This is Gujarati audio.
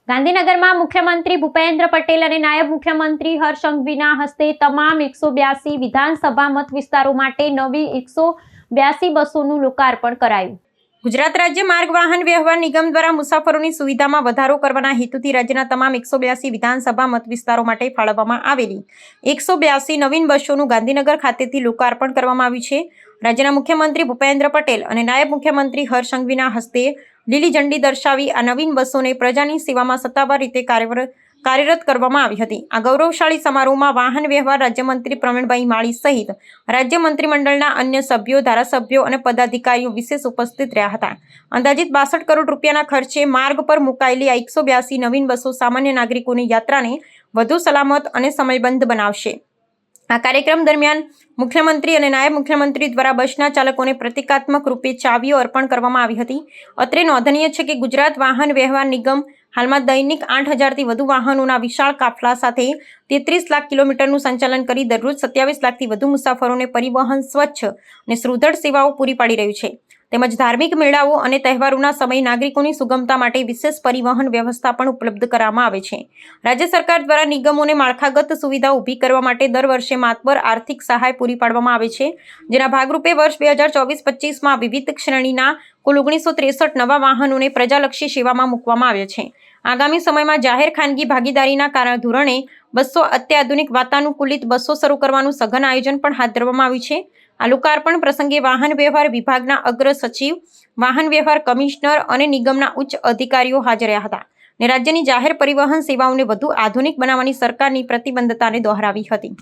ગાંધીનગરમાં મુખ્યમંત્રી ભૂપેન્દ્ર પટેલ અને નાયબ મુખ્યમંત્રી હર્ષ સંઘવીના હસ્તે તમામ 182 વિધાનસભા મત વિસ્તારો માટે નવી 182 બસોનું લોકાર્પણ કરાયું। ગુજરાત રાજ્ય માર્ગ વાહન વ્યવહાર નિગમ દ્વારા મુસાફરોની સુવિધામાં વધારો કરવાના હેતુથી રાજ્યના તમામ 182 વિધાનસભા મત વિસ્તારો માટે ફાળવવામાં આવેલી 182 નવીન બસોનું ગાંધીનગર ખાતેથી લોકાર્પણ કરવામાં આવ્યું છે। રાજ્યના મુખ્યમંત્રી ભૂપેન્દ્ર પટેલ અને નાયબ મુખ્યમંત્રી હર્ષ સંઘવીના હસ્તે લીલી ઝંડી દર્શાવી આ નવીન બસોને પ્રજાની સેવામાં સત્તાવાર રીતે કાર્યરત કરવામાં આવી હતી। આ ગૌરવશાળી સમારોહમાં વાહન વ્યવહાર રાજ્યમંત્રી પ્રવીણભાઈ માળી સહિત રાજ્ય મંત્રીમંડળના અન્ય સભ્યો, ધારાસભ્યો અને પદાધિકારીઓ વિશેષ ઉપસ્થિત રહ્યા હતા। અંદાજિત 62 કરોડ રૂપિયાના ખર્ચે માર્ગ પર મુકાયેલી આ 182 નવીન બસો સામાન્ય નાગરિકોની યાત્રાને વધુ સલામત અને સમયબદ્ધ બનાવશે। આ કાર્યક્રમ દરમિયાન મુખ્યમંત્રી અને નાયબ મુખ્યમંત્રી દ્વારા બસના ચાલકોને પ્રતિકાત્મક રૂપે ચાવીઓ અર્પણ કરવામાં આવી હતી। અત્રે નોંધનીય છે કે ગુજરાત વાહન વ્યવહાર નિગમ હાલમાં દૈનિક 8000થી વધુ વાહનોના વિશાળ કાફલા સાથે 33 લાખ કિલોમીટરનું સંચાલન કરી દરરોજ 27 લાખથી વધુ મુસાફરોને પરિવહન, સ્વચ્છ અને સુદૃઢ સેવાઓ પૂરી પાડી રહ્યું છે। તેમજ ધાર્મિક મેળાઓ અને તહેવારોના સમયે નાગરિકોની સુગમતા માટે વિશેષ પરિવહન વ્યવસ્થા પણ ઉપલબ્ધ કરવામાં આવે છે। રાજ્ય સરકાર દ્વારા નિગમોને માળખાગત સુવિધા ઊભી કરવા માટે દર વર્ષે માતબર આર્થિક સહાય પૂરી પાડવામાં આવે છે, જેના ભાગરૂપે વર્ષ 2024-25માં વિવિધ શ્રેણીના કુલ 1963 નવા વાહનોને પ્રજાલક્ષી સેવામાં મૂકવામાં આવ્યા છે। આગામી સમયમાં જાહેર ખાનગી ભાગીદારીના ધોરણે 200 અત્યાધુનિક વાતાનુકૂલિત બસો શરૂ કરવાનું સઘન આયોજન પણ હાથ ધરવામાં આવ્યું છે। આ લોકાર્પણ પ્રસંગે વાહન વ્યવહાર વિભાગના અગ્ર સચિવ, વાહન વ્યવહાર કમિશનર અને નિગમના ઉચ્ચ અધિકારીઓ હાજર રહ્યા હતા અને રાજ્યની જાહેર પરિવહન સેવાઓને વધુ આધુનિક બનાવવાની સરકારની પ્રતિબદ્ધતાને દોહરાવી હતી।